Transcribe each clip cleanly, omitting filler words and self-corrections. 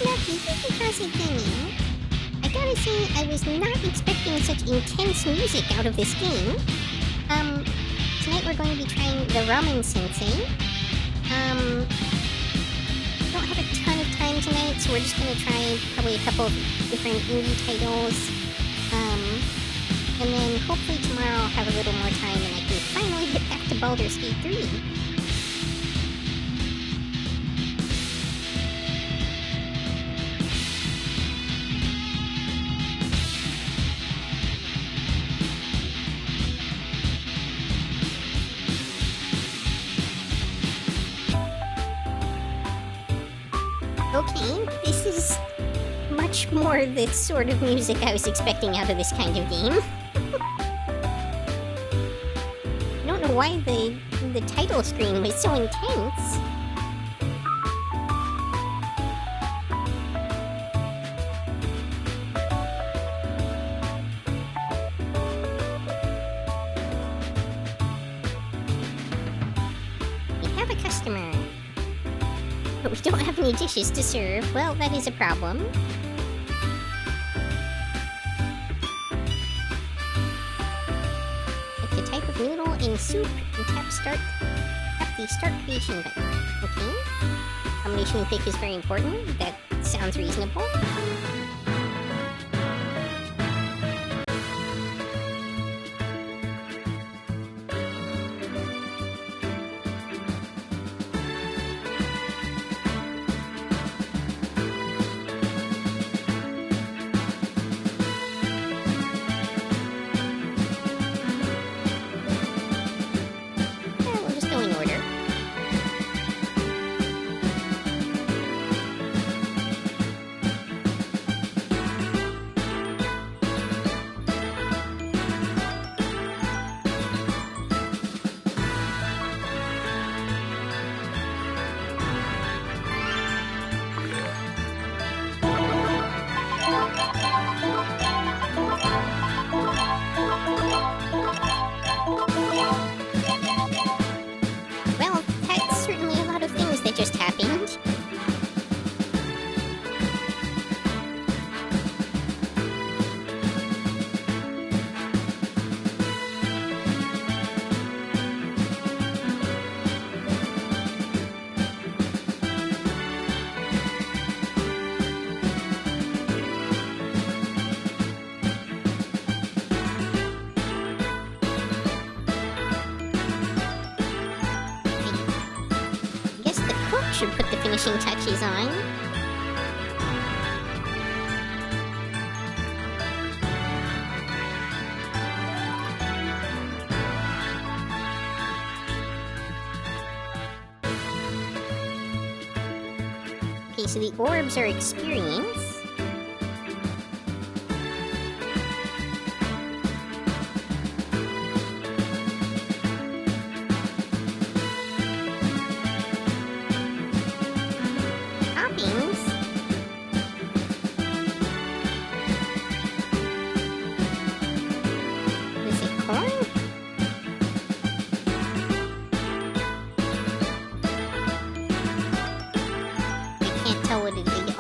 lucky, Yukikazegaming. I gotta say, I was not expecting such intense music out of this game. Tonight we're going to be trying the Ramen Sensei. Don't have a ton of time tonight, so we're just gonna try probably a couple of different indie titles. And then hopefully tomorrow I'll have a little more time and I can finally get back to Baldur's Gate 3. Okay, this is much more the sort of music I was expecting out of this kind of game. I don't know why the title screen was so intense. We have a customer. But we don't have any dishes to serve. Well, that is a problem. Pick the type of noodle in soup and tap the start creation button. Okay. Combination you pick is very important. That sounds reasonable. Just happened. Should put the finishing touches on. Okay, so the orbs are experience.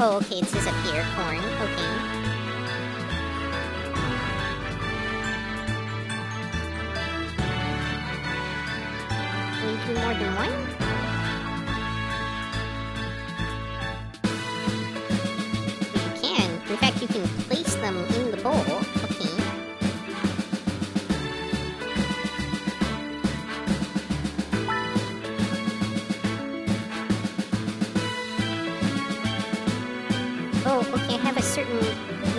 Oh, okay, it says up here, corn. Okay. Can you do more than one? You can. In fact, you can place them in the bowl. Okay. Oh, okay, I have a certain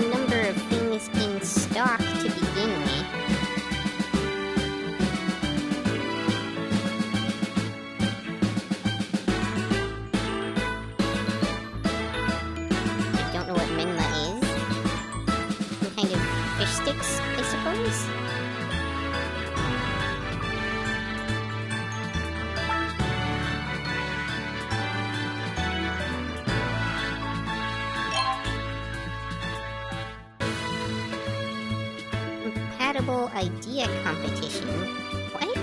number of things in stock to begin with. I don't know what menla is. Some kind of fish sticks, I suppose? Idea competition. What?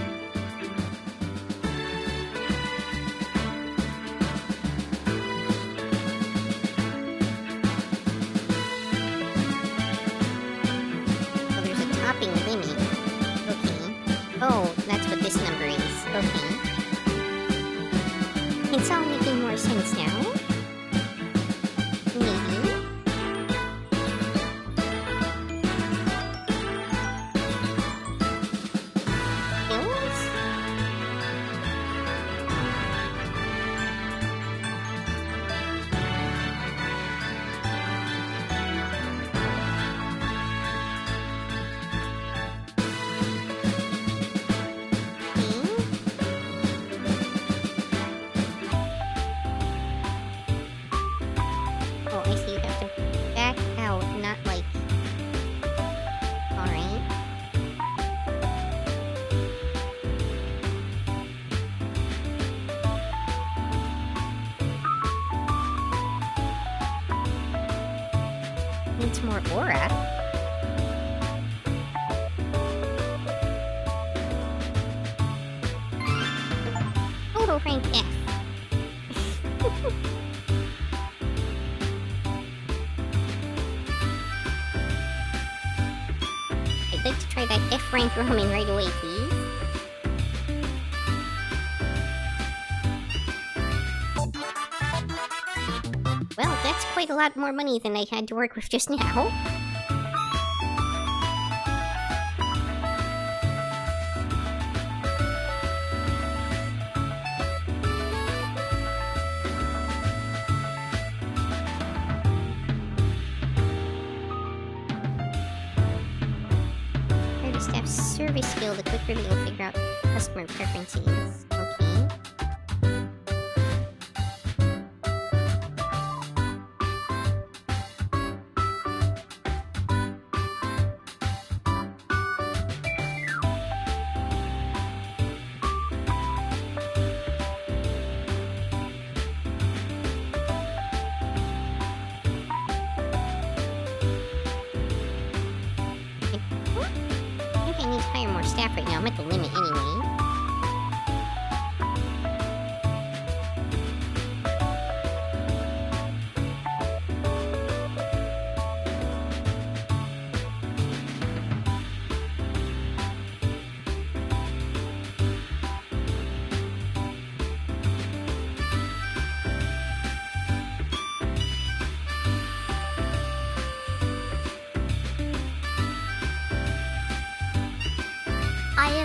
upping the limit. Okay. Oh, that's what this number is. Okay. It's all making more sense now. Maybe. Bills? Oh, I see. You have to back out, not like... Alright. Needs more aura. Total rank F. I'd like to try that F rank ramen right away, please. Well, that's quite a lot more money than I had to work with just now. Staff service skill, the quicker they'll figure out customer preferences. Okay. I need to hire more staff right now. I'm at the limit anyway.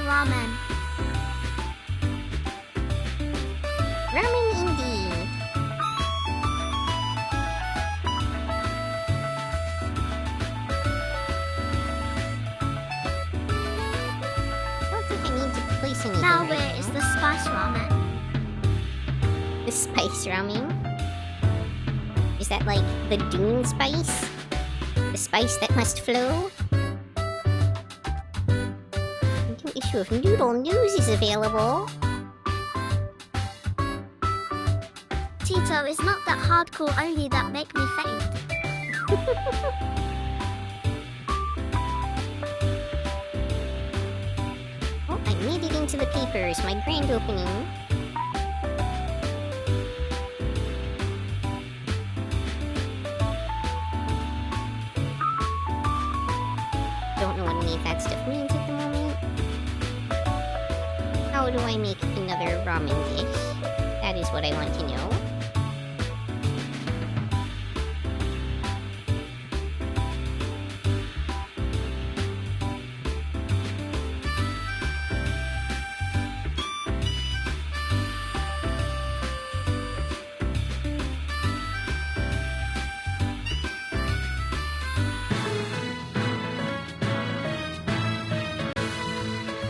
Ramen. Ramen indeed. I don't think I need to place anything Now right where now. is the spice ramen? The spice ramen? Is that like the Dune spice? The spice that must flow? Issue of Noodle News is available. Tito is not that hardcore, only that make me faint. Oh, I made it into the papers, my grand opening. Don't know what any of that stuff means at the moment. How do I make another ramen dish? That is what I want to know.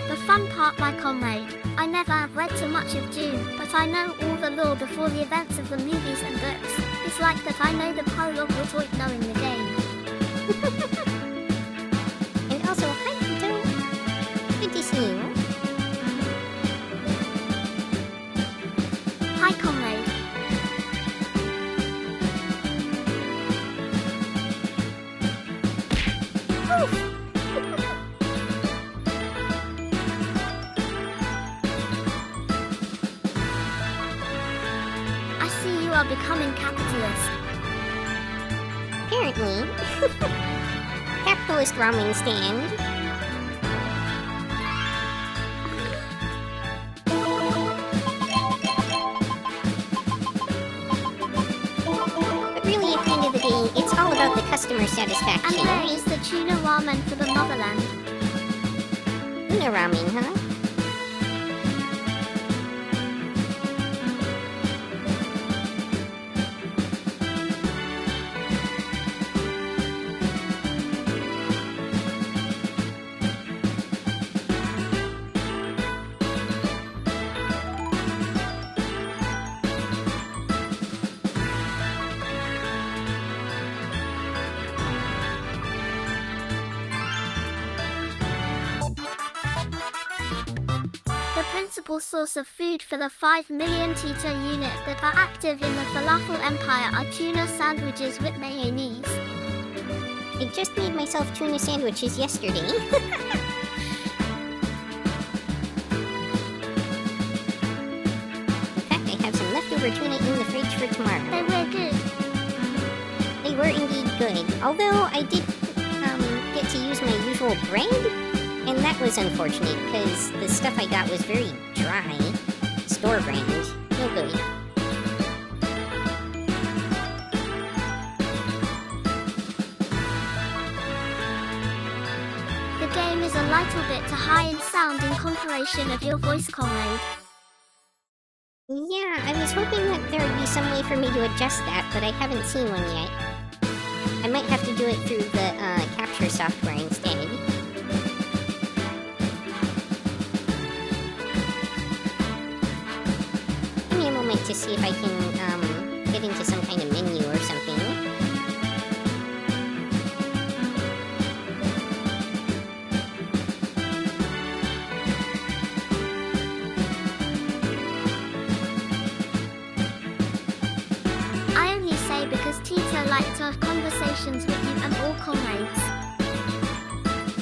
The fun part, my comrade. I never have read so much of Dune, but I know all the lore before the events of the movies and books. It's like that I know the prologue without knowing the game. And also, hi Tito. Good to see you. Hi, comrade. I see you are becoming capitalist. Apparently. Capitalist ramen stand. customer satisfaction, And there right? is the tuna ramen for the motherland. Tuna ramen, huh? The principal source of food for the 5 million Tita unit that are active in the falafel empire are tuna sandwiches with mayonnaise. I just made myself tuna sandwiches yesterday. In fact, I have some leftover tuna in the fridge for tomorrow. They were good. They were indeed good, although I did get to use my usual bread, and that was unfortunate because the stuff I got was very dry. Store brand. No good. The game is a little bit too high in sound in comparison of your voice, comrade. Yeah, I was hoping that there would be some way for me to adjust that, but I haven't seen one yet. I might have to do it through the capture software instead. Give me a moment to see if I can get into some kind of menu or something. I only say because Tita liked our conversations with you and all comrades.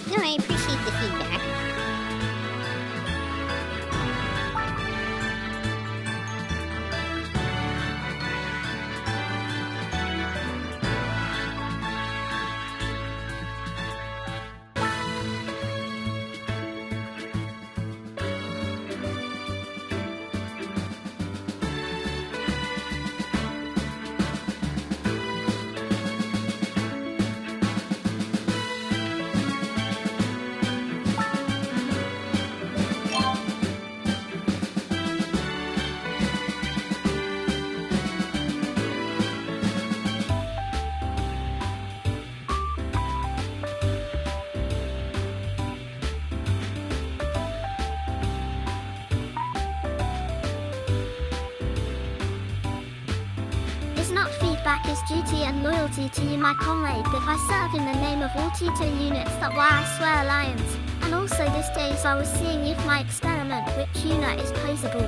No, I appreciate the feedback. It's not feedback, it's duty and loyalty to you, my comrade, that I serve in the name of all Tita units, that why I swear alliance. And also this days I was seeing if my experiment with tuna is possible.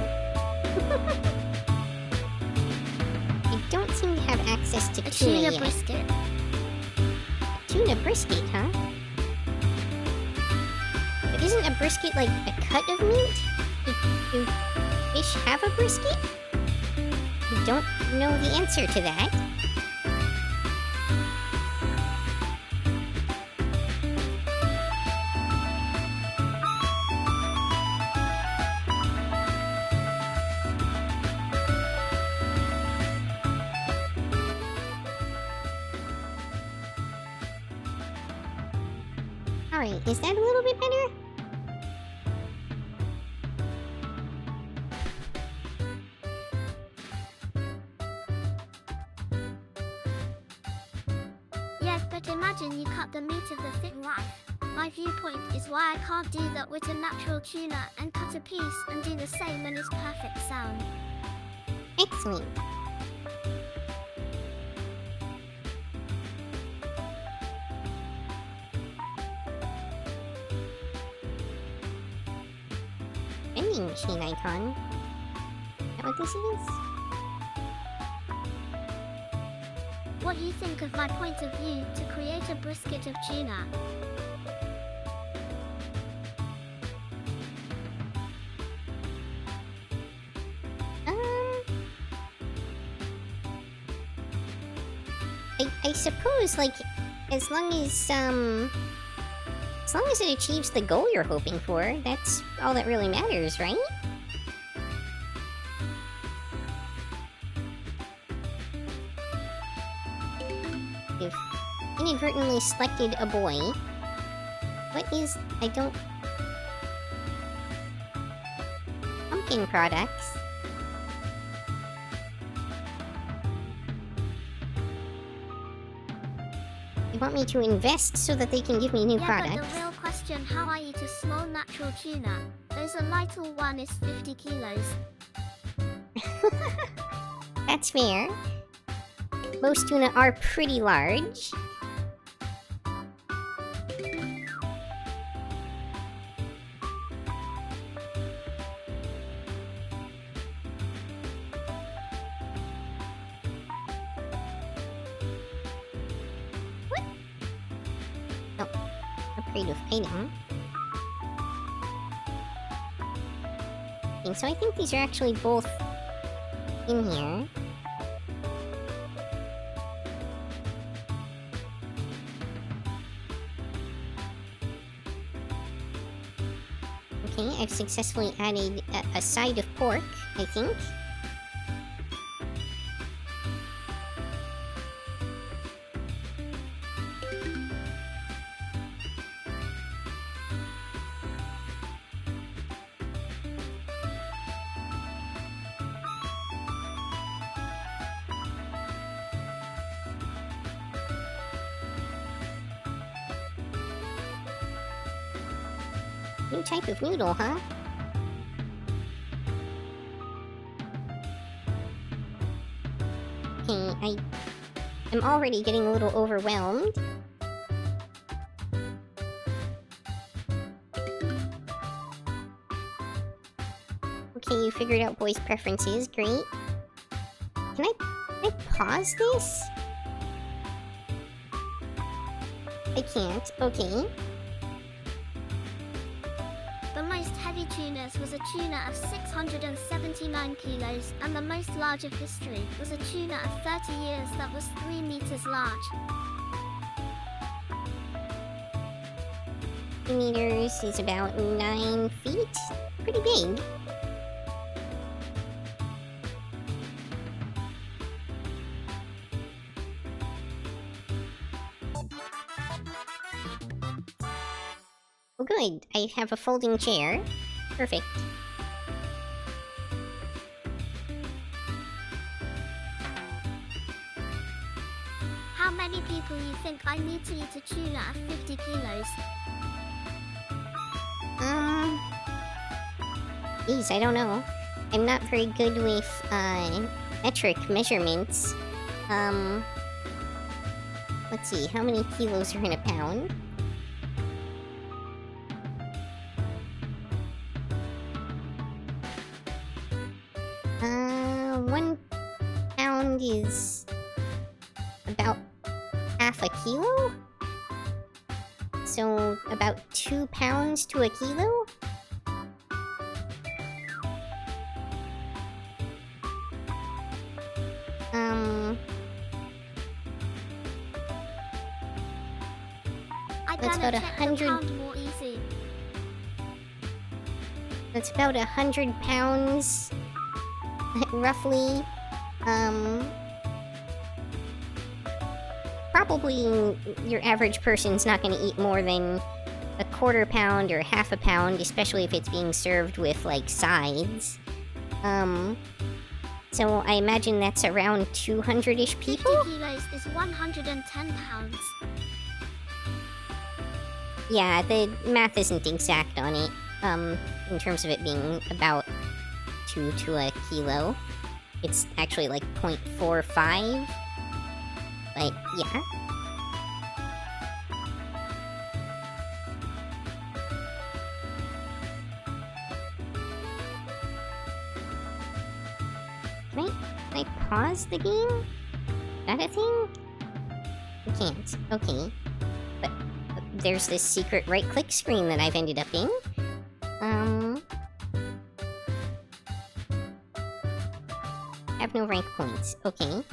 I don't seem to have access to A tuna tuna yet. brisket. Tuna brisket, huh? But isn't a brisket like a cut of meat? Do fish have a brisket? I don't know the answer to that. Alright, is that a little bit better? Yes, but imagine you cut the meat of the thing right. My viewpoint is why I can't do that with a natural tuna and cut a piece and do the same and it's perfect sound. Excellent. Vending machine icon. Is that what this is? What do you think of my point of view to create a brisket of tuna? I suppose, like, as long as it achieves the goal you're hoping for, that's all that really matters, right? If inadvertently selected a boy. What is... I don't... Pumpkin products? They want me to invest so that they can give me new products. But the real question, how I eat a small natural tuna? There's a little one is 50 kilos. That's fair. Most tuna are pretty large. What? Oh, upgrade of item. Okay, so I think these are actually both in here. Okay, I've successfully added a side of pork, I think. New type of noodle, huh? Okay, I am already getting a little overwhelmed. Okay, you figured out boys' preferences, great. Can I pause this? I can't, okay. The most heavy tunas was a tuna of 679 kilos, and the most large of history was a tuna of 30 years that was 3 meters large. 3 meters is about 9 feet. Pretty big. Oh good, I have a folding chair. Perfect. How many people you think I need to eat a tuna of 50 kilos? Geez, I don't know. I'm not very good with, metric measurements. Let's see, how many kilos are in a pound? 1 pound is about half a kilo? So, about 2 pounds to a kilo? That's about 100. More easy. That's about 100 pounds, roughly. Probably your average person's not going to eat more than a quarter pound or half a pound, especially if it's being served with, like, sides. So I imagine that's around 200-ish people? 50 kilos is 110 pounds. Yeah, the math isn't exact on it, in terms of it being about 2 to a kilo. It's actually like 0.45. But, yeah. Can I pause the game? Is that a thing? I can't. Okay. But there's this secret right-click screen that I've ended up in. Have no rank points. Okay.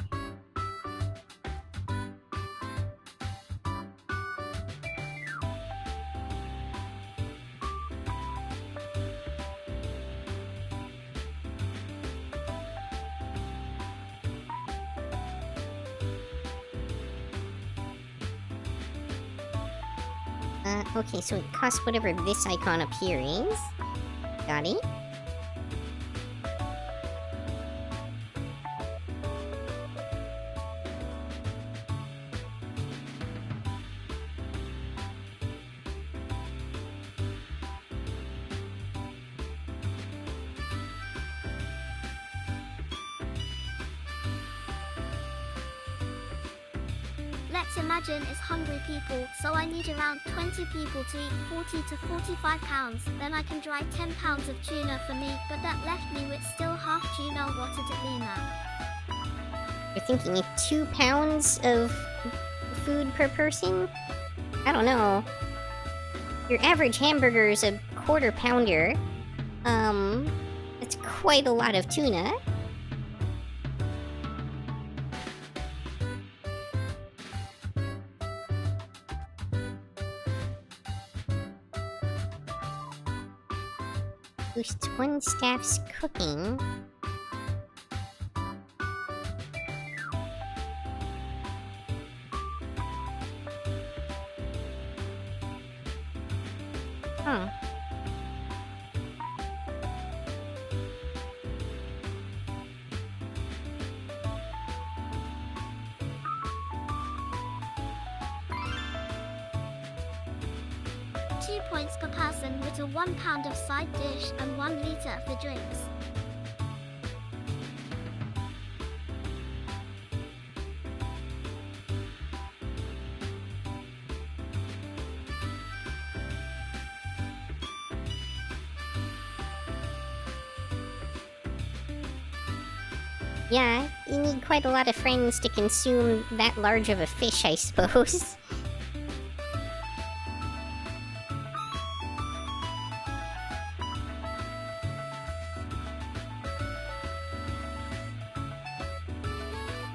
Okay, so it costs whatever this icon up here is. Got it. Let's imagine it's hungry people, so I need around 20 people to eat 40 to 45 pounds. Then I can dry 10 pounds of tuna for me, but that left me with still half tuna. What a dilemma. You're thinking 2 pounds of food per person? I don't know. Your average hamburger is a quarter pounder. That's quite a lot of tuna. Boosts one staff's cooking. Huh. £2 per person with a 1 pound of side dish and 1 litre for drinks. Yeah, you need quite a lot of friends to consume that large of a fish, I suppose.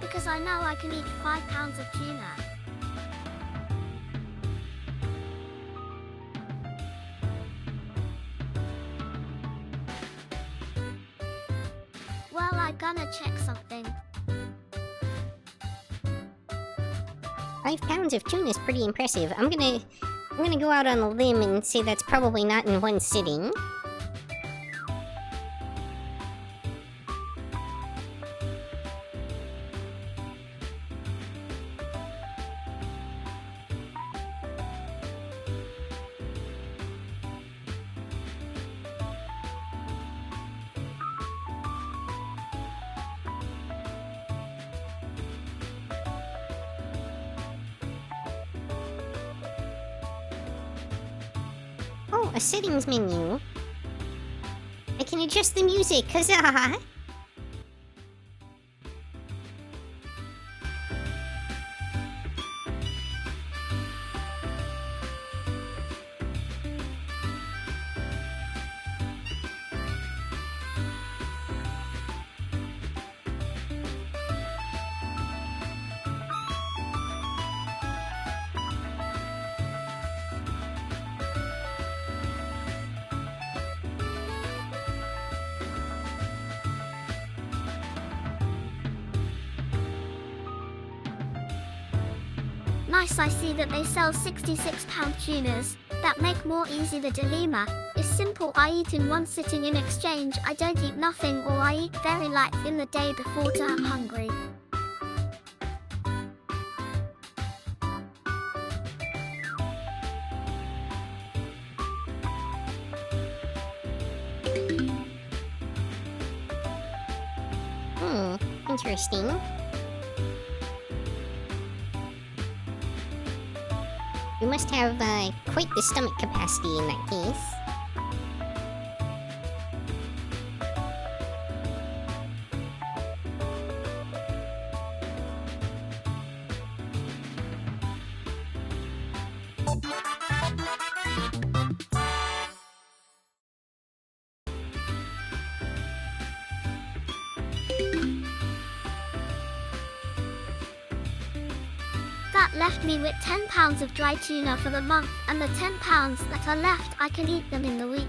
Because I know I can eat 5 pounds of tuna. Well, I gonna check something. 5 pounds of tuna is pretty impressive. I'm gonna go out on a limb and say that's probably not in one sitting. Oh, a settings menu. I can adjust the music, huzzah! Nice, I see that they sell £66 tunas. That make more easy the dilemma. It's simple, I eat in one sitting. In exchange, I don't eat nothing, or I eat very light in the day before to I'm hungry. Interesting. You must have quite the stomach capacity in that case. That left me with £10 of dry tuna for the month, and the £10 that are left I can eat them in the week.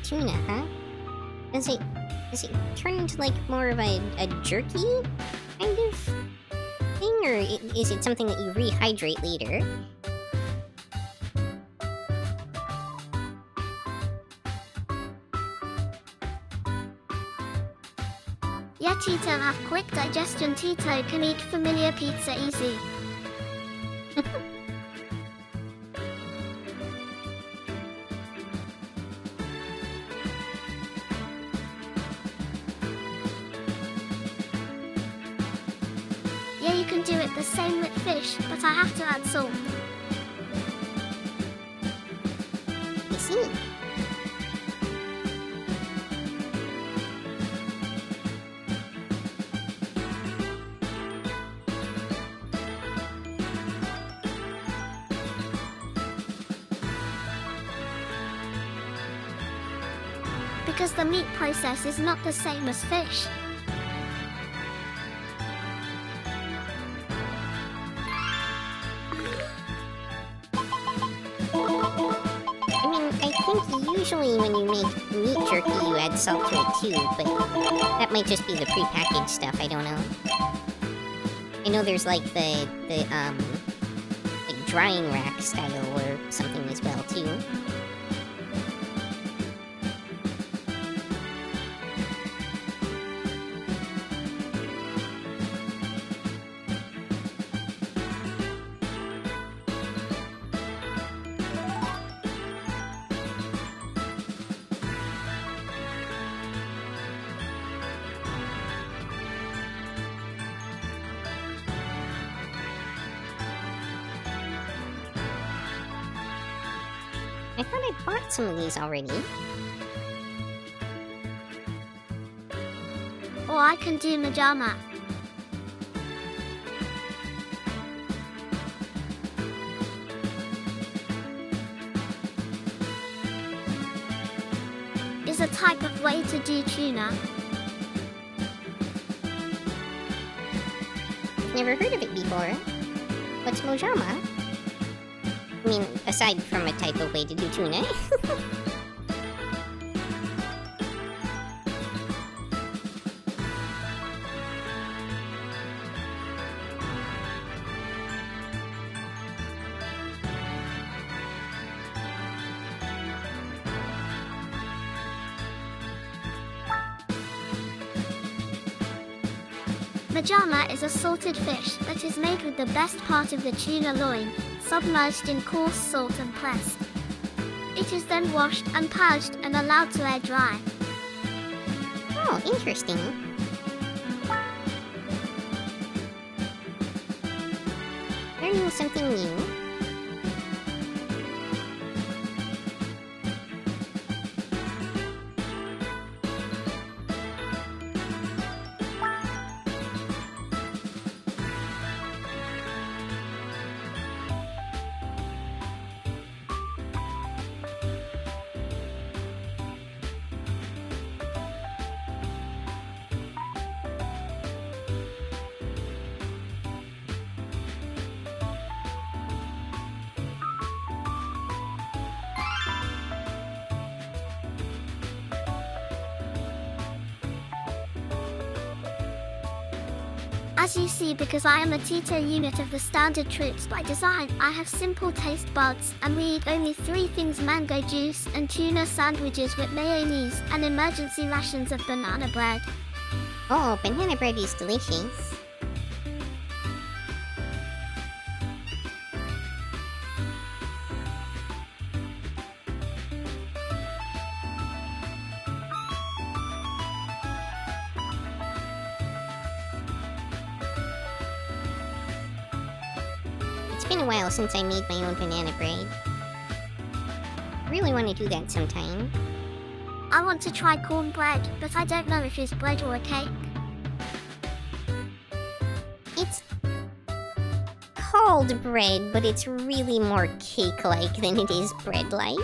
tuna, huh? Does it turn into like more of a jerky kind of thing, or is it something that you rehydrate later? Yeah, Tito have quick digestion. Tito can eat familiar pizza easy. Yeah, you can do it the same with fish, but I have to add salt. I see. Because the meat process is not the same as fish. I mean, I think usually when you make meat jerky, you add salt to it too, but that might just be the prepackaged stuff, I don't know. I know there's like the like drying rack style or something as well too. I thought I bought some of these already. Or I can do majama. Is a type of way to do tuna. Never heard of it before. What's mojama? I mean, aside from a type of way to do tuna. Majama is a salted fish that is made with the best part of the tuna loin, submerged in coarse salt and pressed. It is then washed and purged and allowed to air dry. Oh, interesting. Learning something new. As you see, because I am a Tito unit of the standard troops by design, I have simple taste buds, and we eat only 3 things: mango juice and tuna sandwiches with mayonnaise, and emergency rations of banana bread. Oh, banana bread is delicious. It's been a while since I made my own banana bread. Really want to do that sometime. I want to try cornbread, but I don't know if it's bread or a cake. It's called bread, but it's really more cake-like than it is bread-like.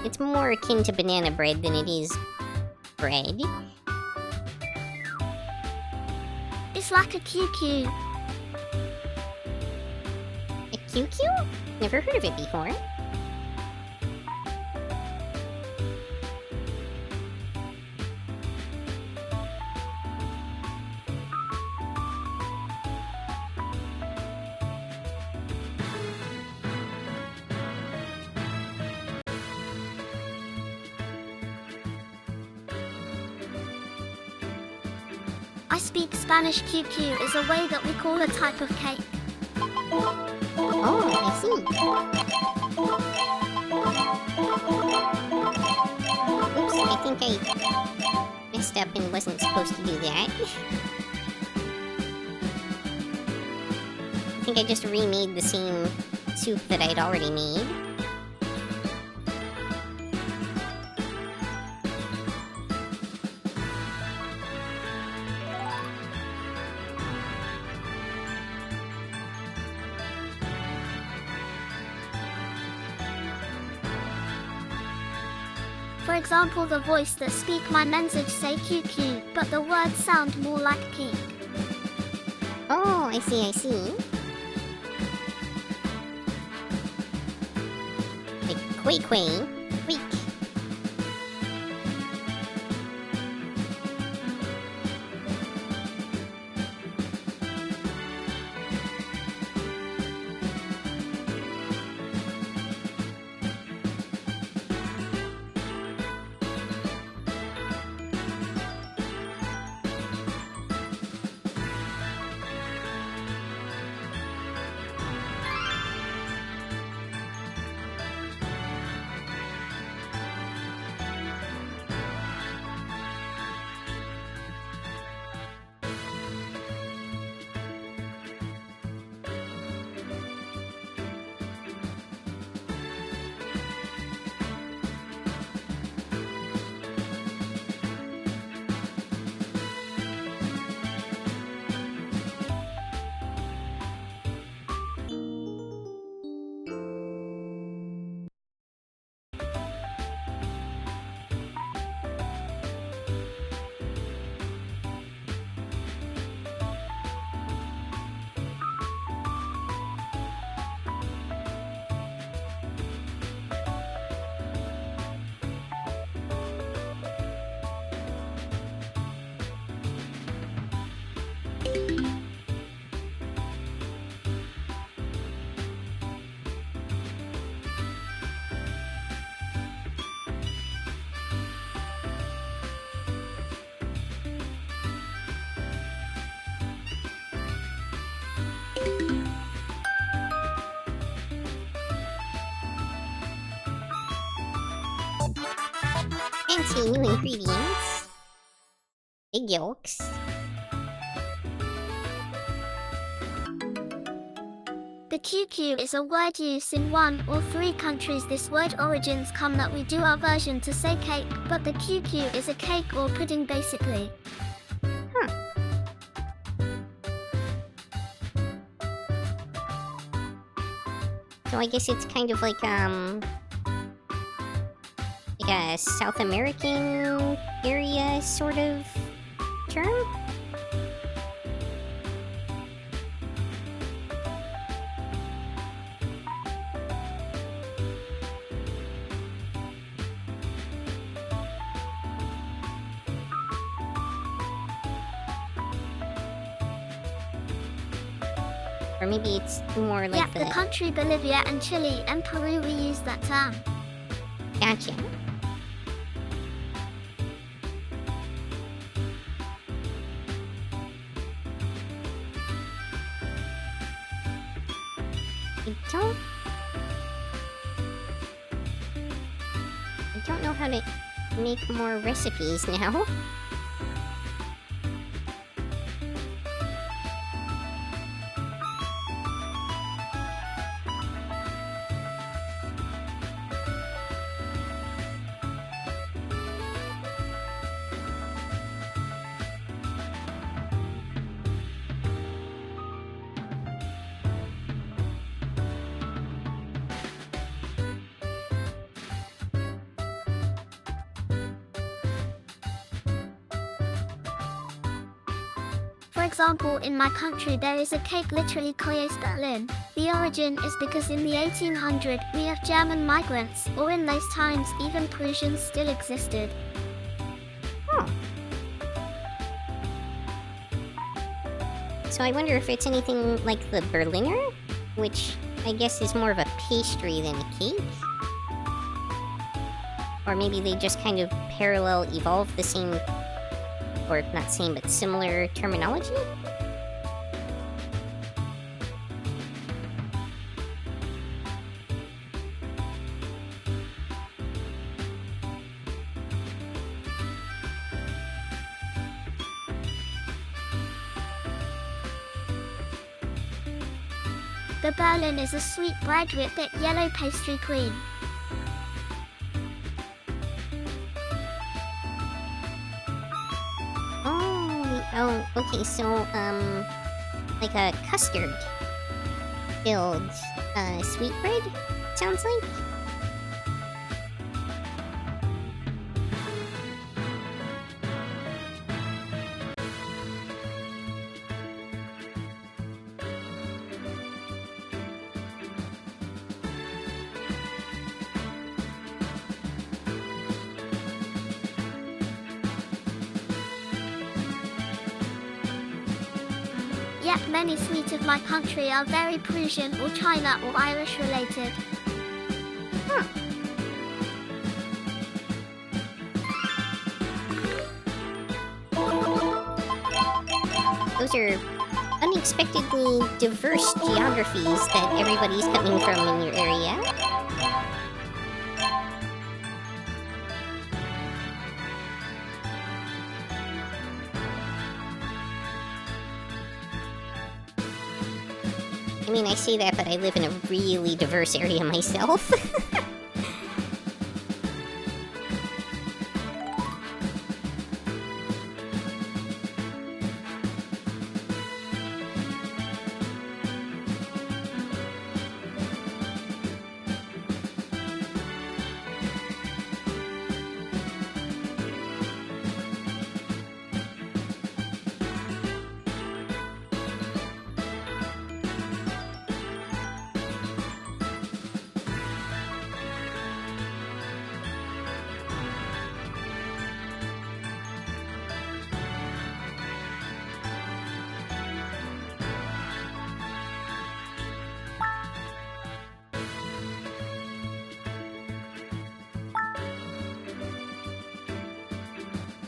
It's more akin to banana bread than it is bread. It's like a QQ. A QQ? Never heard of it before. I speak Spanish. QQ is a way that we call a type of cake. Oh, I see. Oops, I think I messed up and wasn't supposed to do that. I think I just remade the same soup that I'd already made. For example, the voice that speak my message say QQ, but the words sound more like peak. Oh, I see, I see. Like quay, queek. Fancy new ingredients. Egg yolks. The QQ is a word used in 1 or 3 countries. This word origins come that we do our version to say cake, but the QQ is a cake or pudding basically. Huh. So I guess it's kind of like a South American area sort of term? Or maybe it's more like the country Bolivia and Chile and Peru we use that term. Gotcha. I don't know how to make more recipes now. For example, in my country there is a cake literally Koyes Berlin. The origin is because in the 1800s we have German migrants, or in those times even Prussians still existed. Huh. So I wonder if it's anything like the Berliner, which I guess is more of a pastry than a cake. Or maybe they just kind of parallel evolve the same or not same, but similar terminology? The Berlin is a sweet bread with thick yellow pastry cream. Oh, okay, so, like a custard filled, sweetbread, sounds like? Yet many sweets of my country are very Prussian or China or Irish related. Huh. Those are unexpectedly diverse geographies that everybody's coming from in your area. I mean, I say that, but I live in a really diverse area myself.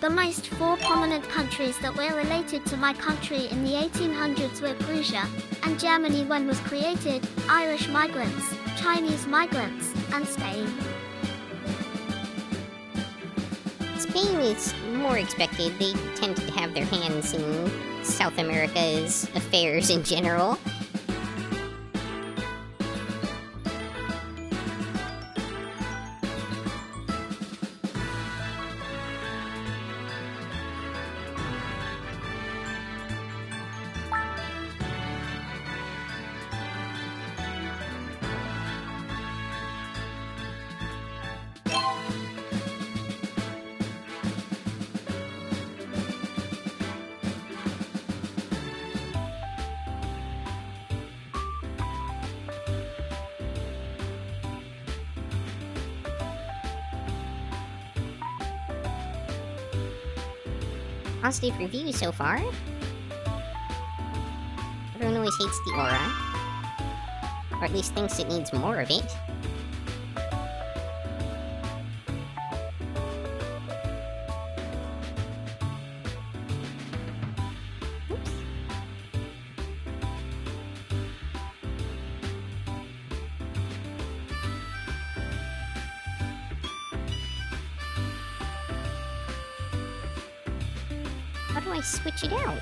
The most four prominent countries that were related to my country in the 1800s were Prussia and Germany when was created, Irish migrants, Chinese migrants, and Spain. Spain is more expected. They tend to have their hands in South America's affairs in general. Positive reviews so far. Everyone always hates the aura. Or at least thinks it needs more of it. Oops. How do I switch it out?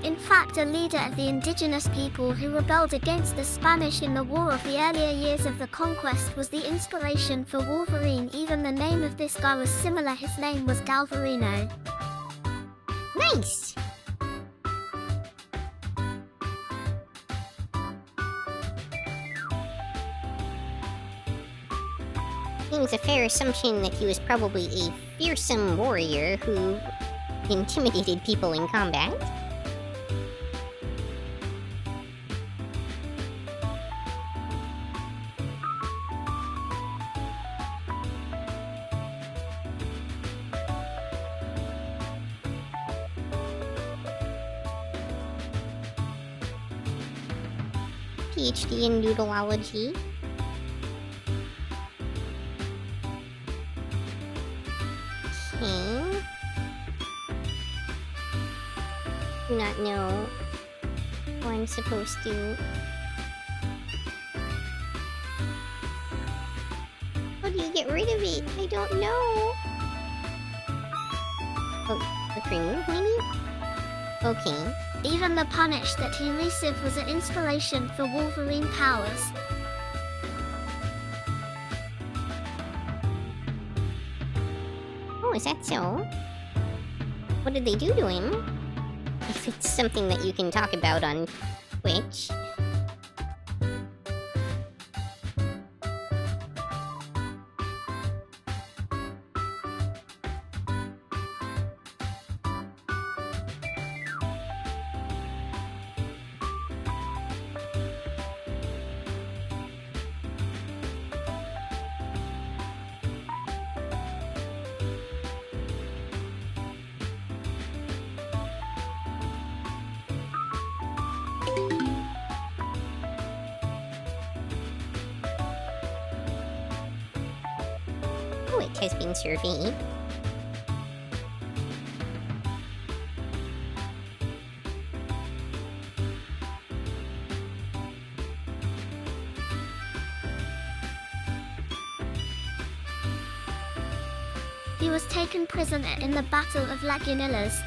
In fact, a leader of the indigenous people who rebelled against the Spanish in the war of the earlier years of the conquest was the inspiration for Wolverine. Even the name of this guy was similar. His name was Galvarino. Nice! Seems a fair assumption that he was probably a fearsome warrior who intimidated people in combat. PhD in noodleology. Okay. Do not know how I'm supposed to... How do you get rid of it? I don't know. Oh, click remove, maybe? Okay. Even the punish that he received was an inspiration for Wolverine powers. Oh, is that so? What did they do to him? If it's something that you can talk about on Twitch. Oh, it has been surveyed. He was taken prisoner in the Battle of Lagunillas.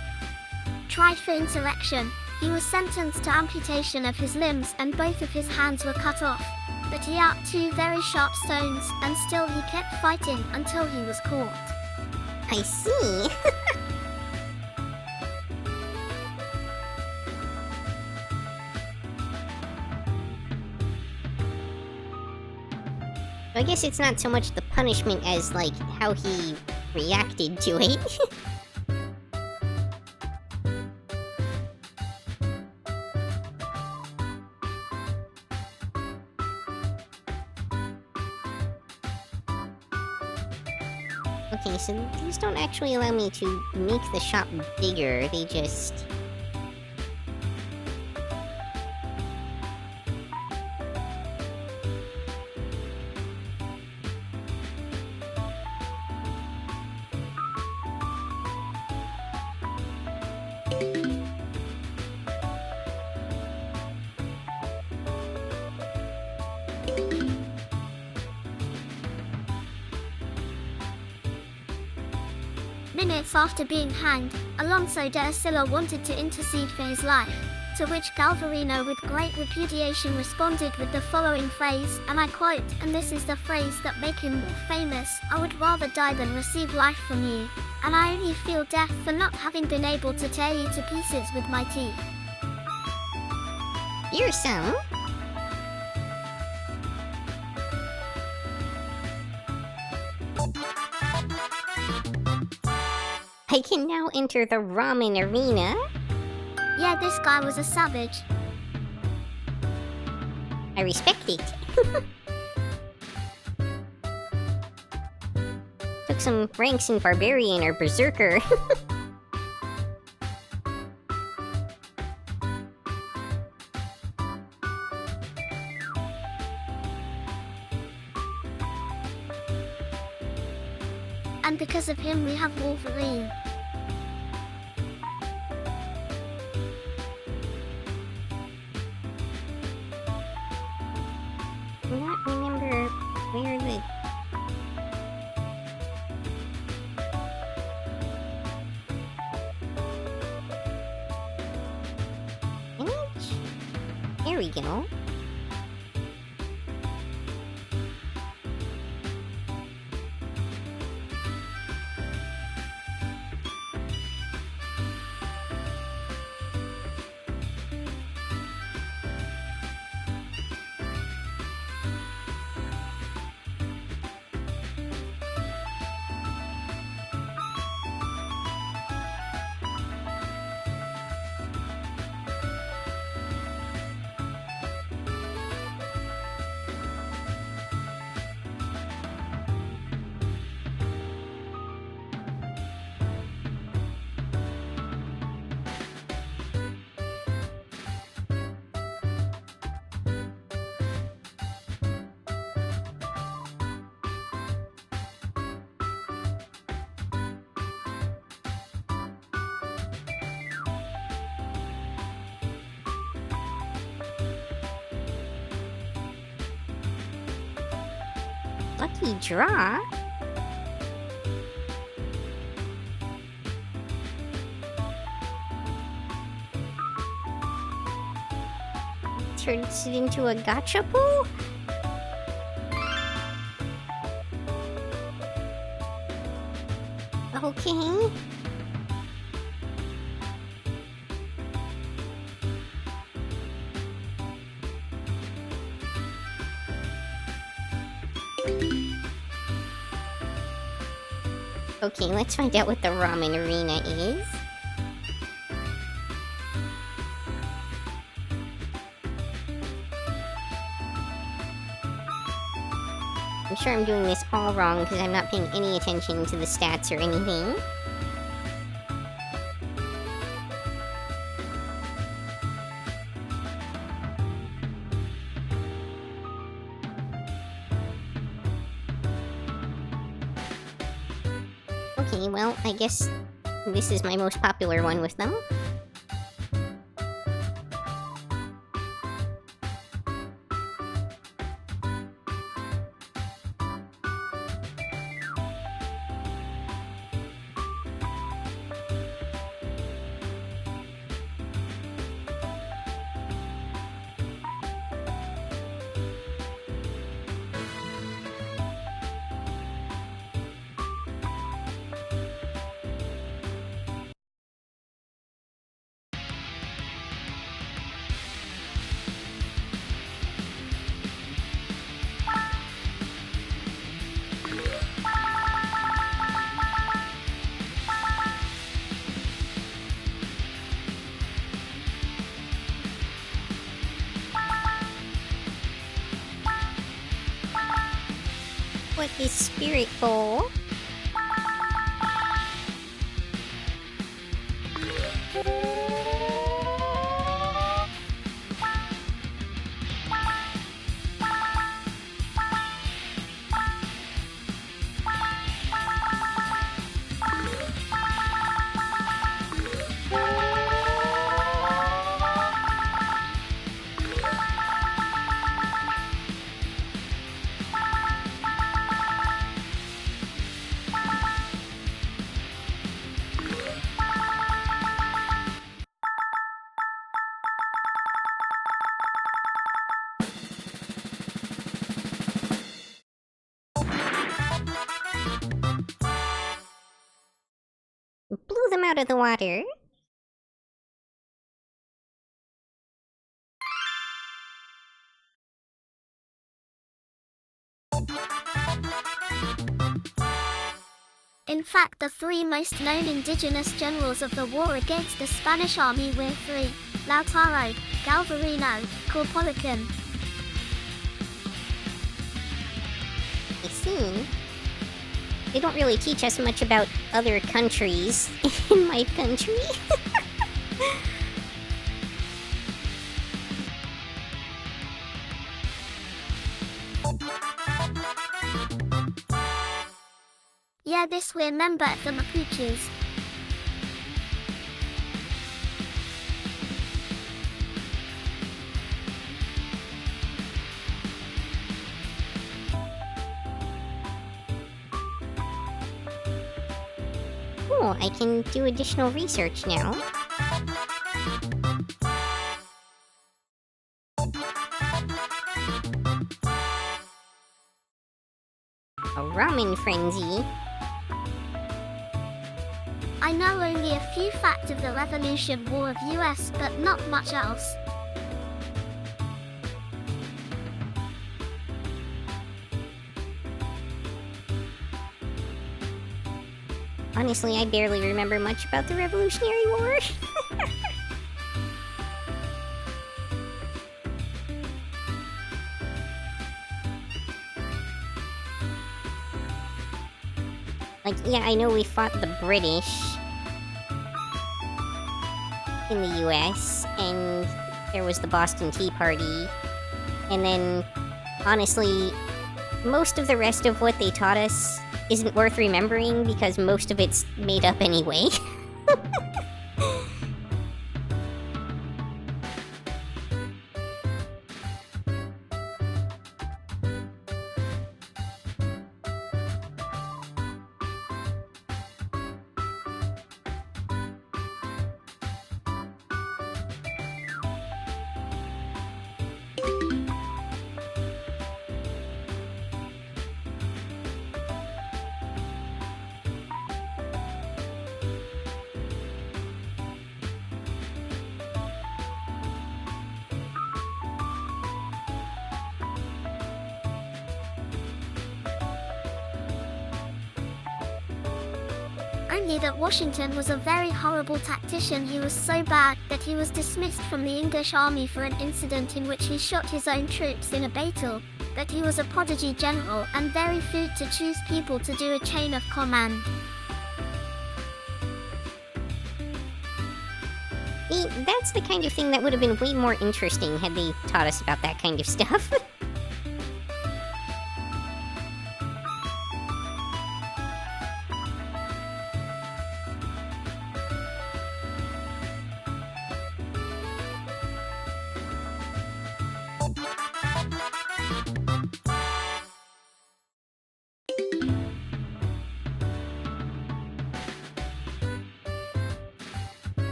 Tried for insurrection, he was sentenced to amputation of his limbs and both of his hands were cut off. But he out 2 very sharp stones, and still he kept fighting until he was caught. I see. I guess it's not so much the punishment as, like, how he reacted to it. Okay, so these don't actually allow me to make the shop bigger, they just... Minutes after being hanged, Alonso de Silla wanted to intercede for his life, to which Galvarino with great repudiation responded with the following phrase, and I quote, and this is the phrase that make him more famous, I would rather die than receive life from you, and I only feel death for not having been able to tear you to pieces with my teeth. Fearsome? I can now enter the ramen arena. Yeah, this guy was a savage. I respect it. Took some ranks in Barbarian or Berserker. And because of him we have Wolverine. I do not remember where the... image? There we go. lucky draw. Turns it into a gacha pool? Okay. Okay, let's find out what the ramen arena is. I'm sure I'm doing this all wrong because I'm not paying any attention to the stats or anything. Okay, well, I guess this is my most popular one with them. What is Spirit Bowl? Blew them out of the water. In fact, the three most known indigenous generals of the war against the Spanish army were three: Lautaro, Galvarino, Corporacan. I see. They don't really teach us much about other countries in my country. Yeah, this we're member of the Mapuches. Cool, I can do additional research now. A ramen frenzy. I know only a few facts of the Revolution War of US, but not much else. Honestly, I barely remember much about the Revolutionary War. Like, yeah, I know we fought the British in the US, and there was the Boston Tea Party, and then, honestly, most of the rest of what they taught us isn't worth remembering because most of it's made up anyway. Only that Washington was a very horrible tactician. He was so bad that he was dismissed from the English army for an incident in which he shot his own troops in a battle. But he was a prodigy general and very fit to choose people to do a chain of command. That's the kind of thing that would have been way more interesting had they taught us about that kind of stuff.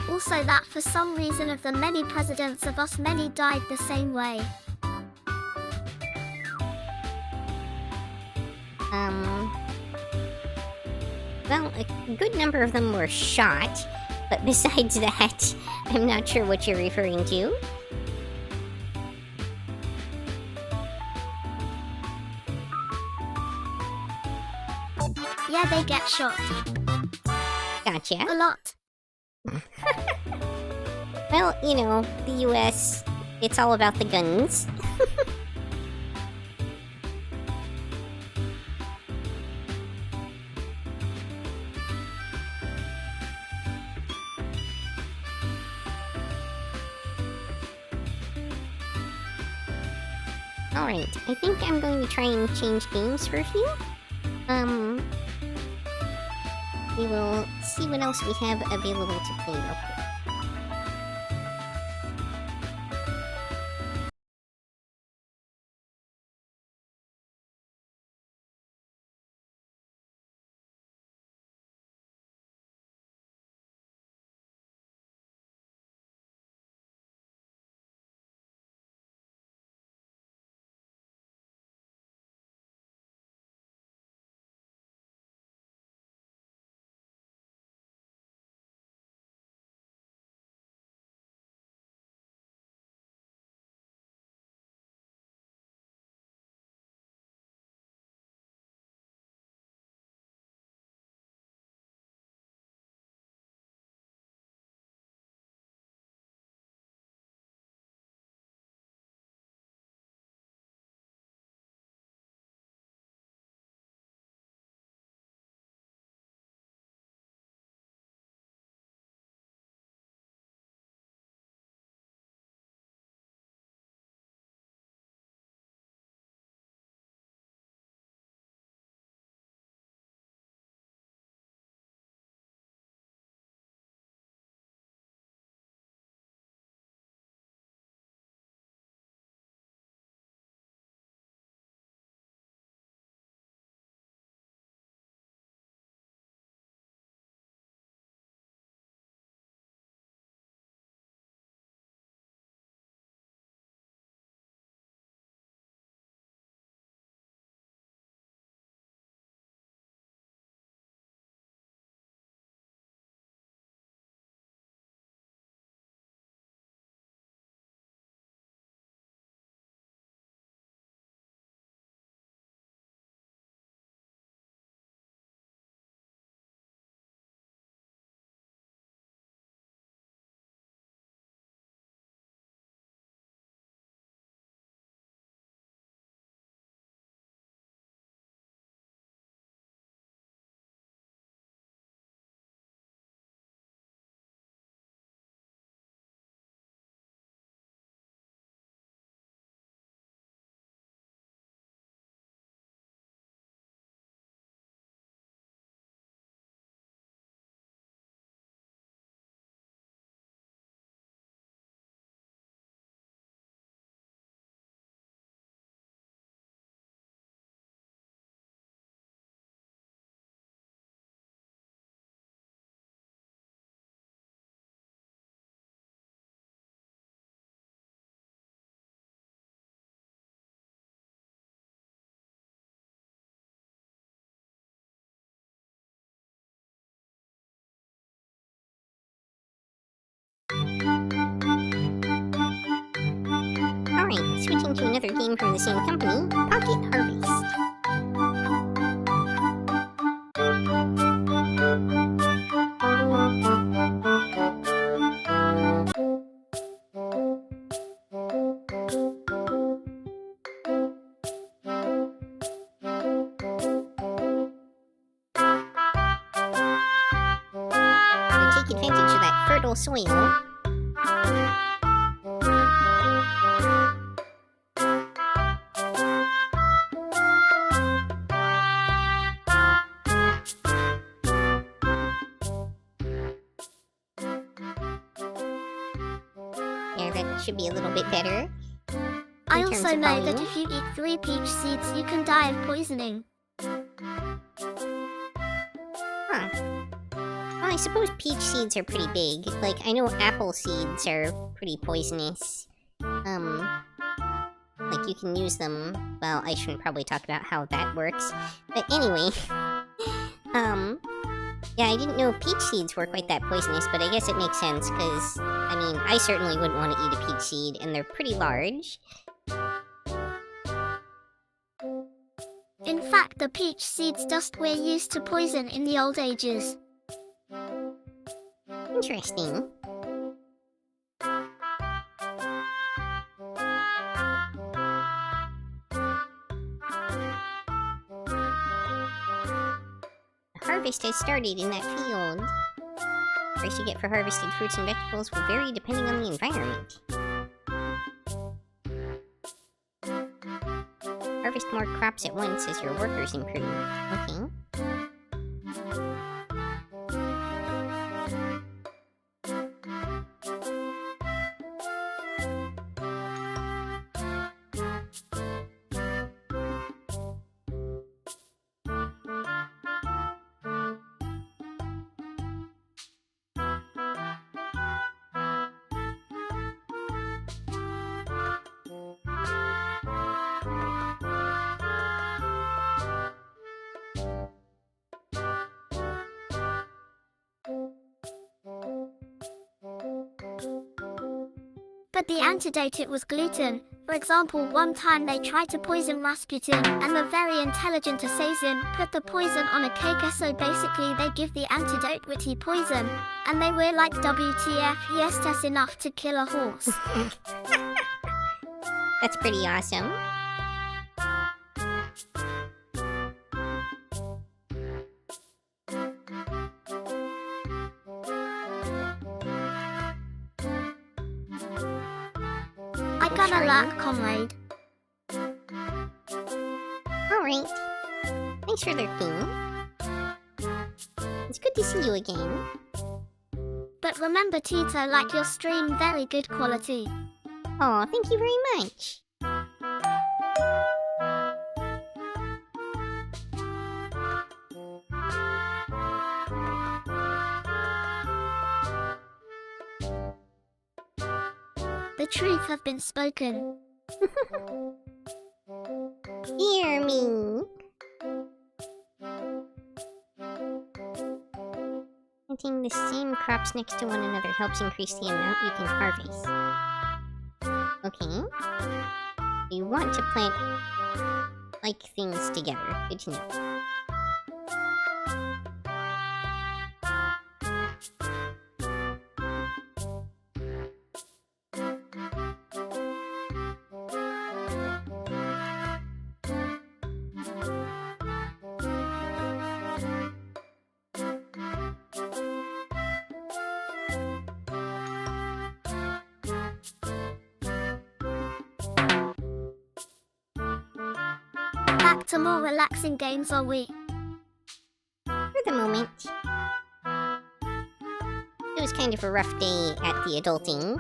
Also that for some reason of the many presidents of us, many died the same way. Well, a good number of them were shot, but besides that, I'm not sure what you're referring to. Yeah, they get shot. Gotcha. A lot. Well, you know, the US, it's all about the guns. Alright, I think I'm going to try and change games for a few. We will see what else we have available to play real quick. switching to another game from the same company, Pocket Harvest. To take advantage of that fertile soil, yeah, that should be a little bit better. I In terms also of know that volume. if you eat 3 peach seeds, you can die of poisoning. Huh. Well, I suppose peach seeds are pretty big. Like, I know apple seeds are pretty poisonous. Like, you can use them... Well, I shouldn't probably talk about how that works. But anyway... Yeah, I didn't know peach seeds were quite that poisonous, but I guess it makes sense, because... I mean, I certainly wouldn't want to eat a peach seed, and they're pretty large. In fact, the peach seeds just were used to poison in the old ages. Interesting. The harvest has started in that field. The price you get for harvested fruits and vegetables will vary depending on the environment. Harvest more crops at once as your workers improve. Okay. But the antidote it was gluten. For example, one time they tried to poison Rasputin, and the very intelligent assassin put the poison on a cake, so basically they give the antidote with the poison. And they were like, WTF, yes, that's enough to kill a horse. That's pretty awesome. I got a lot, comrade. Alright. Thanks for lurking. It's good to see you again. But remember, Tito, like your stream, very good quality. Aw, thank you very much. The truth have been spoken. Hear me. Planting the same crops next to one another helps increase the amount you can harvest. Okay. You want to plant like things together. Good to know. Back to more relaxing games, are we? For the moment. It was kind of a rough day at the adulting.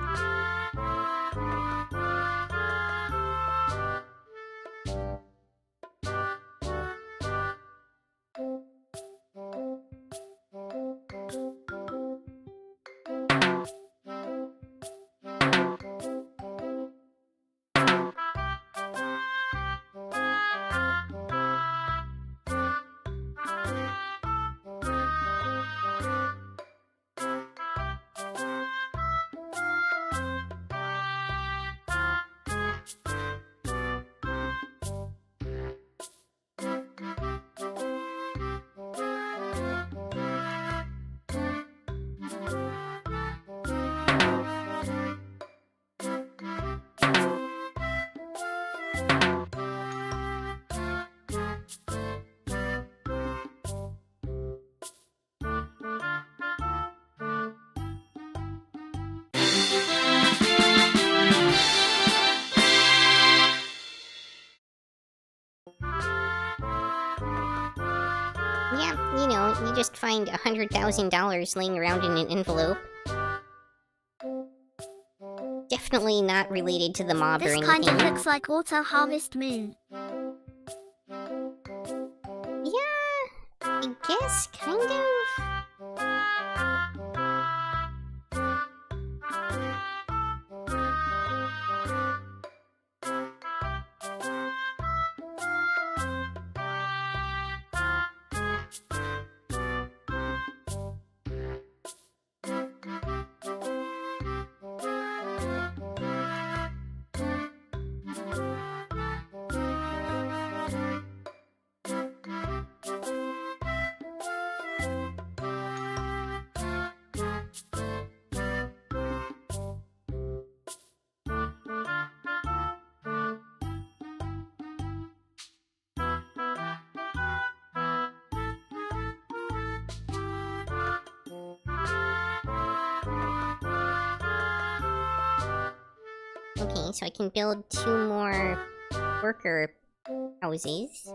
$100,000 laying around in an envelope. Definitely not related to the mob or This anything. kind of looks like Auto Harvest Moon. Yeah, I guess, kind of. Okay, so I can build 2 more worker houses.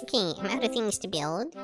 Okay, I'm out of things to build.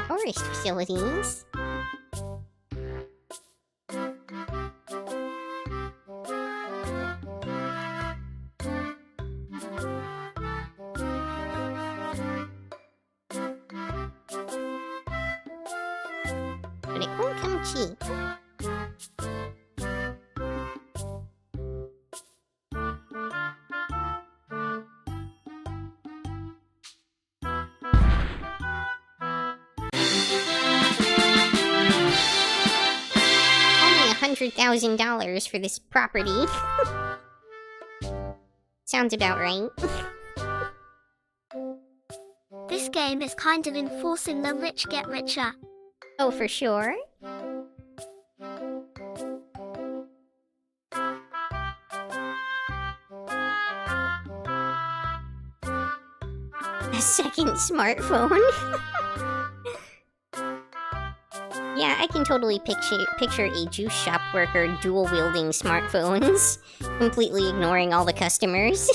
Forest facilities. But it won't come cheap. $100,000 for this property. Sounds about right. This game is kind of enforcing the rich get richer. Oh, for sure. A second smartphone? Yeah, I can totally picture a juice shop worker dual-wielding smartphones, completely ignoring all the customers.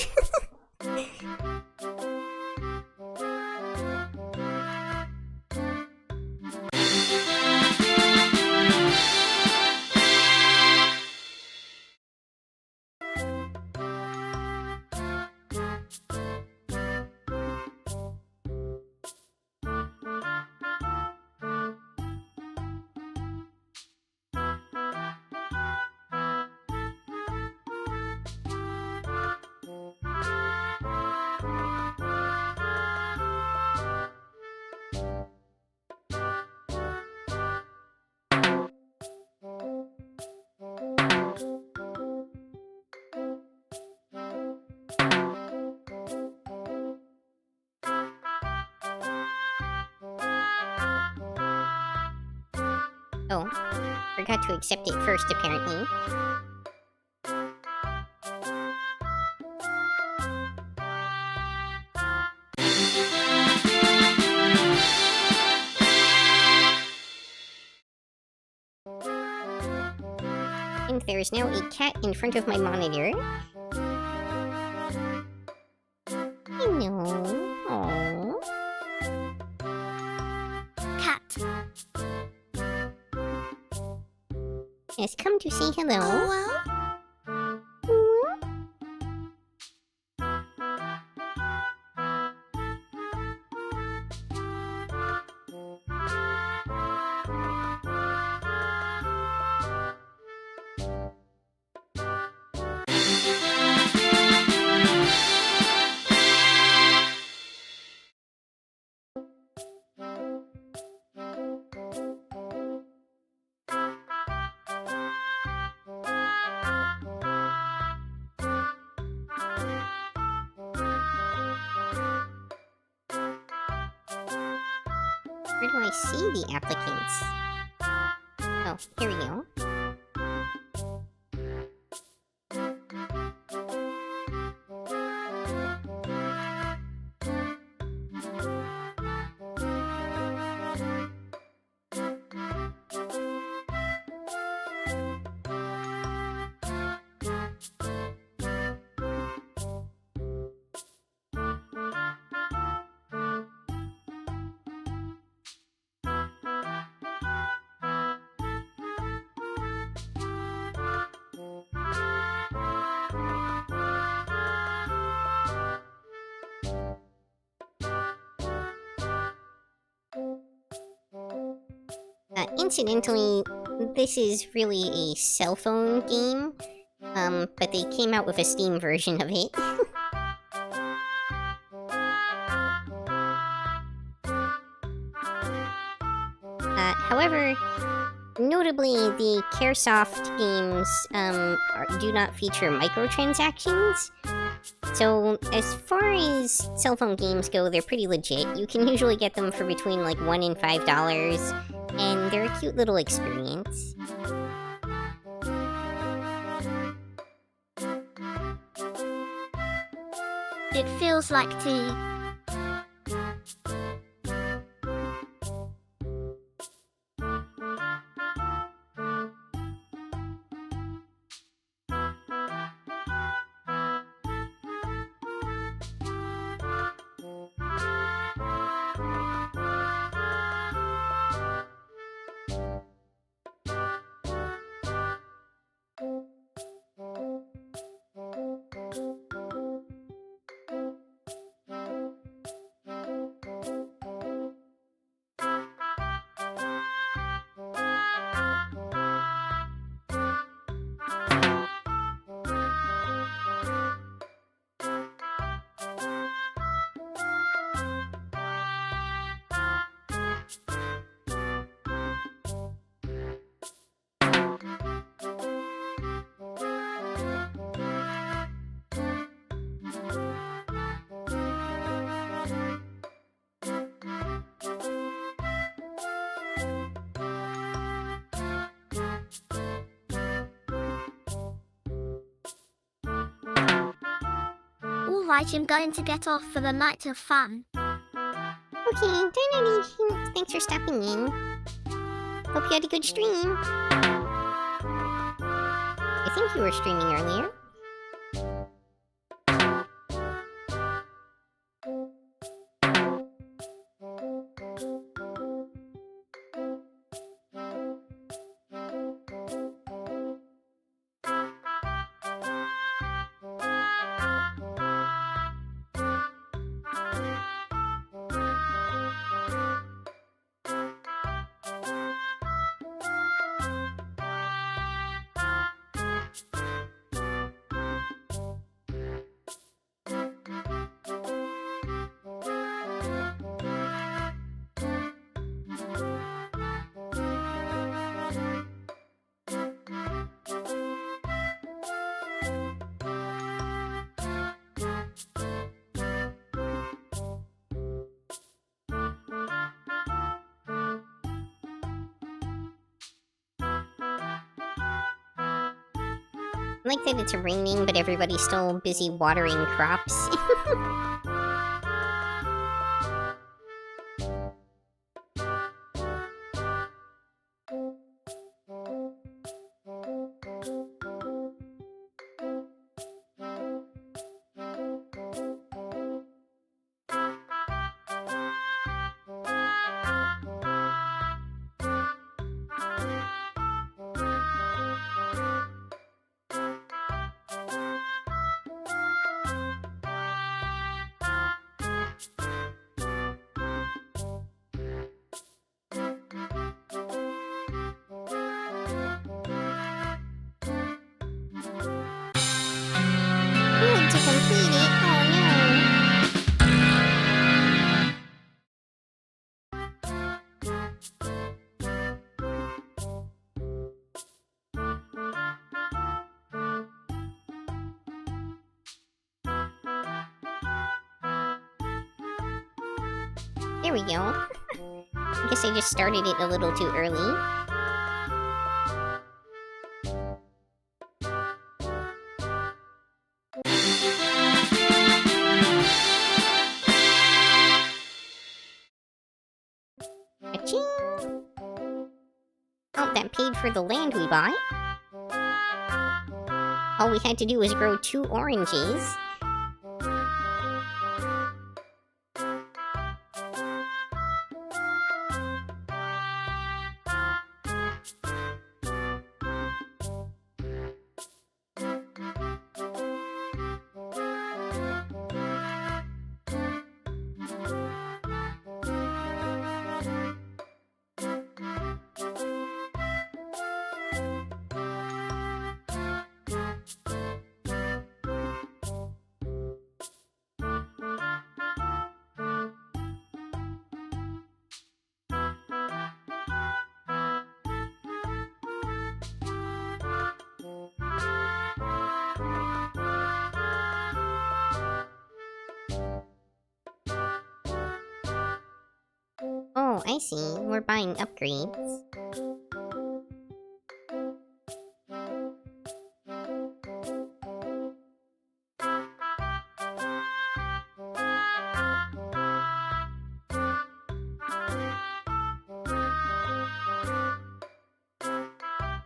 Oh, forgot to accept it first, apparently. And there's now a cat in front of my monitor. Hello. Aww. Cat. Has come to say hello. Oh, well. Where do I see the applicants? Oh, here we go. Incidentally, this is really a cell phone game, but they came out with a Steam version of it. However, notably, the Caresoft games do not feature microtransactions. So, as far as cell phone games go, they're pretty legit. You can usually get them for between like $1 and $5, and they're a cute little experience. It feels like tea. Alright, I'm going to get off for the night of fun. Okay, thanks for stopping in. Hope you had a good stream. I think you were streaming earlier. like that it's raining, but everybody's still busy watering crops. To complete it. Oh no. There we go. I guess I just started it a little too early. Aching! Oh, that paid for the land we bought. All we had to do was grow 2 oranges. Oh, I see. We're buying upgrades.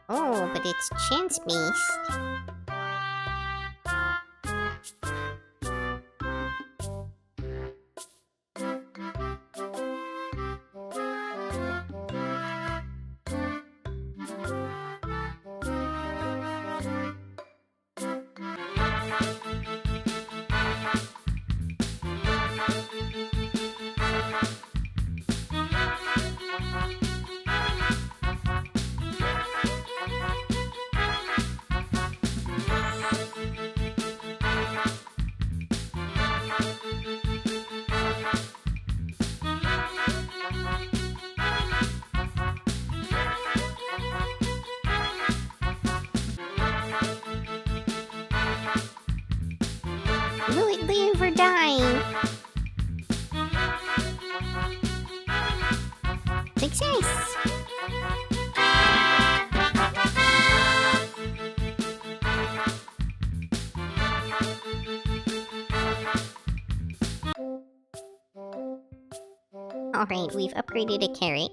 Oh, but it's chance-based. Will it live or die? Success! Alright, we've upgraded a carrot.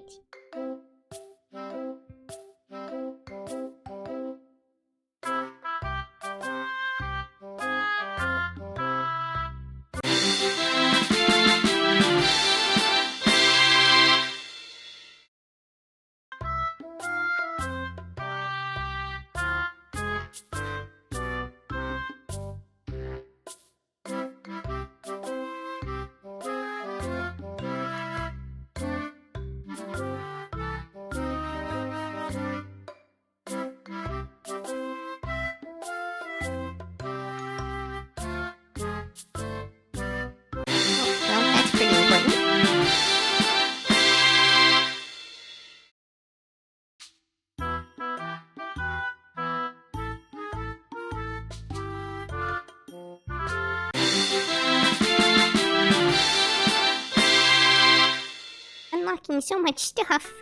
Unlocking so much stuff.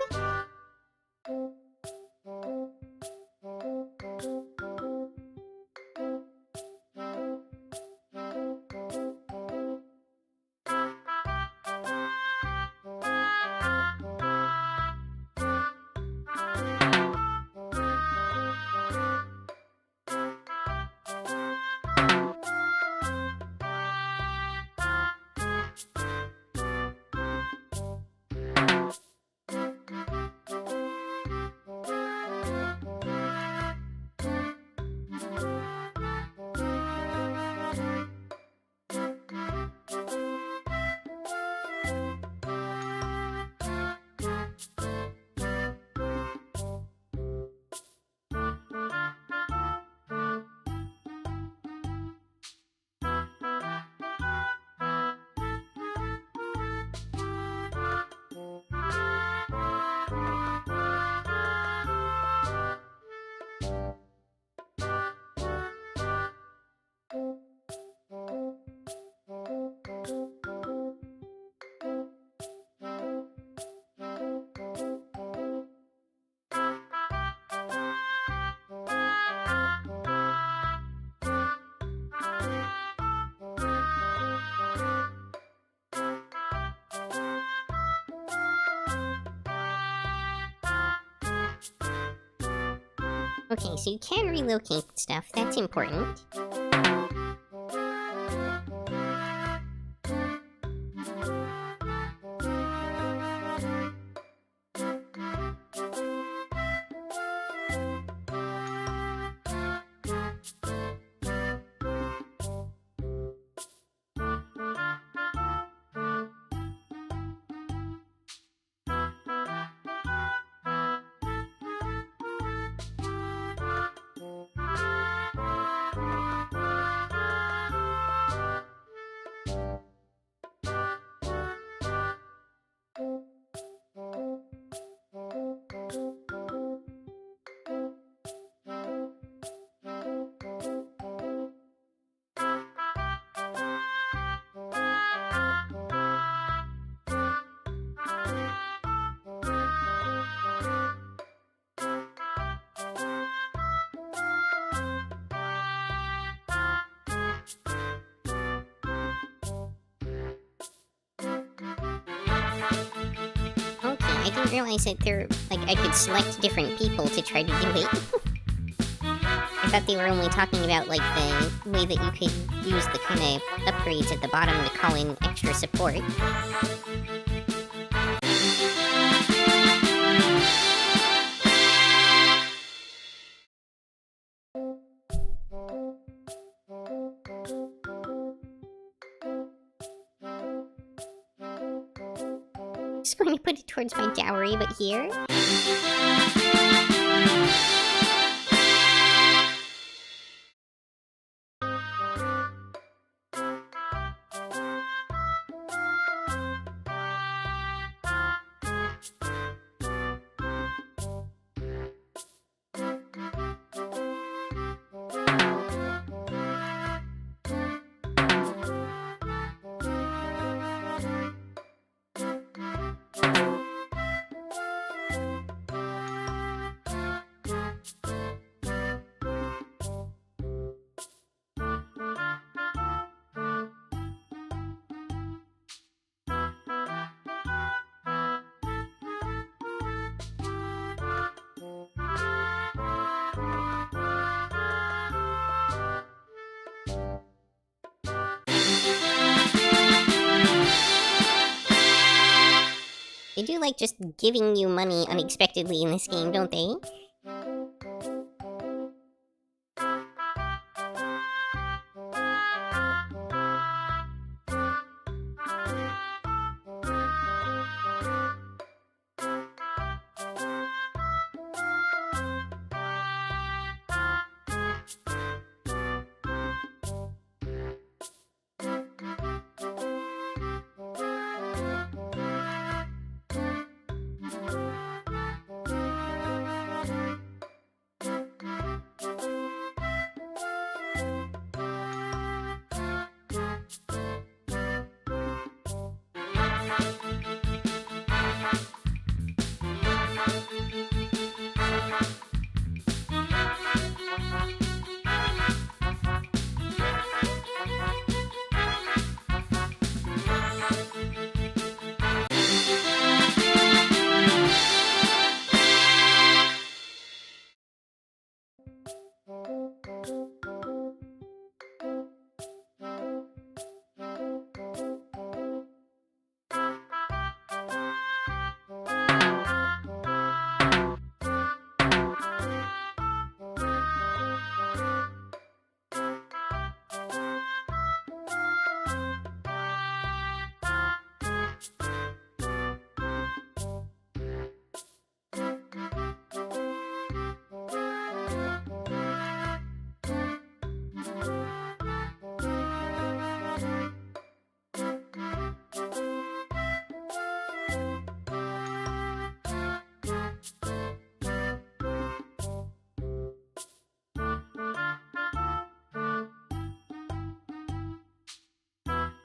Okay, so you can relocate stuff. That's important. I didn't realize that I could select different people to try to do it. I thought they were only talking about, like, the way that you could use the kind of upgrades at the bottom to call in extra support. Just going to put it towards my dowry, but here. They do like just giving you money unexpectedly in this game, don't they?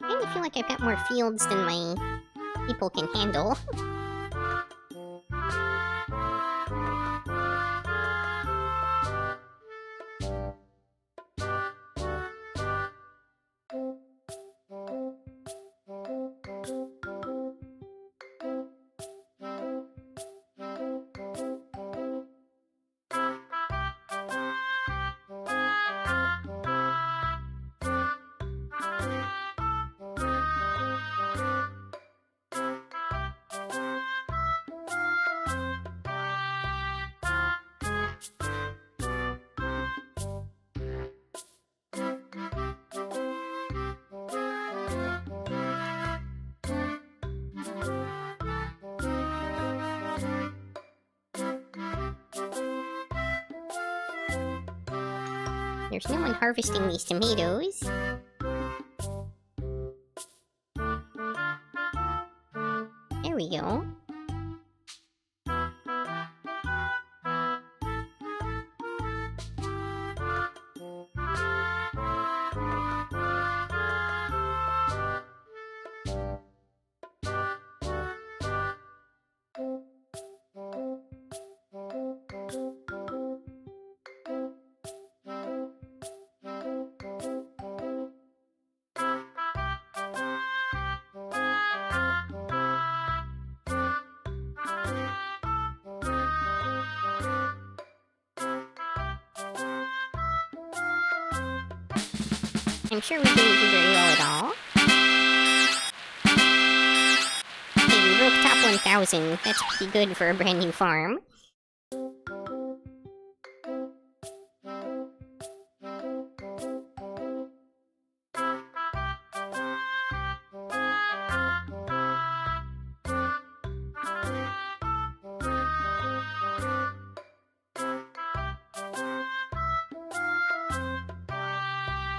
I feel like I've got more fields than my people can handle. There's no one harvesting these tomatoes. There we go. I'm sure we didn't do very well at all. Okay, we broke top 1,000. That's pretty good for a brand new farm.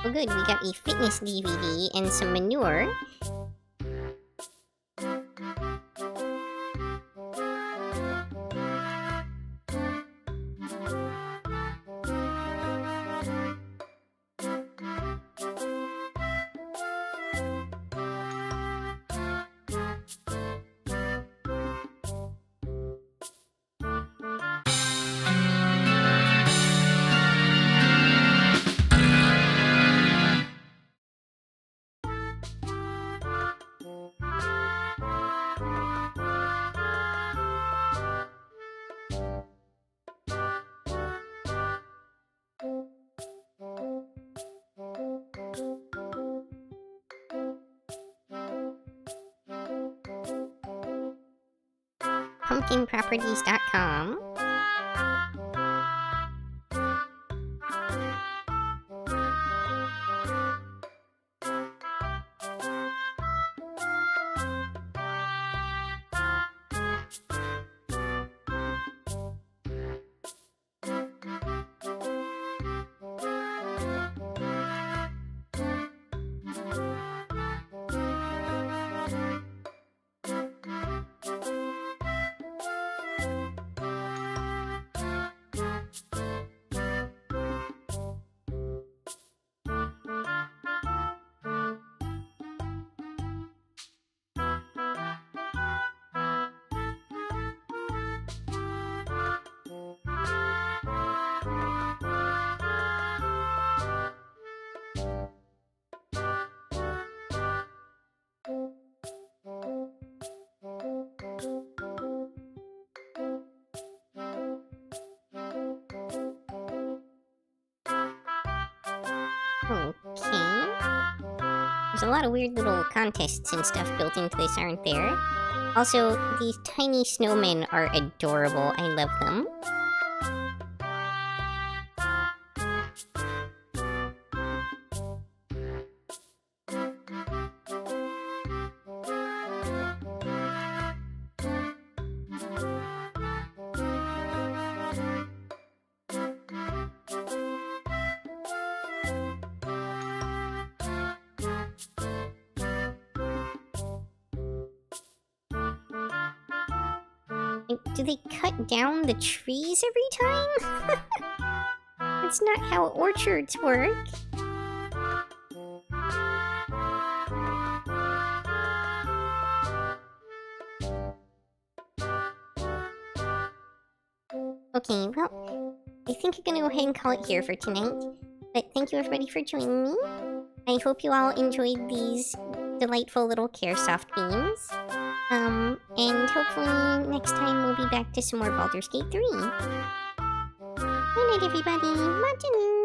Oh good, we got a fitness DVD and some manure. pumpkinproperties.com. Okay. There's a lot of weird little contests and stuff built into this, aren't there? Also, these tiny snowmen are adorable. I love them. Do they cut down the trees every time? That's not how orchards work. Okay, well, I think I'm gonna go ahead and call it here for tonight. But thank you everybody for joining me. I hope you all enjoyed these delightful little Caresoft games. And hopefully next time we'll be back to some more Baldur's Gate 3. Good night, everybody. Martin.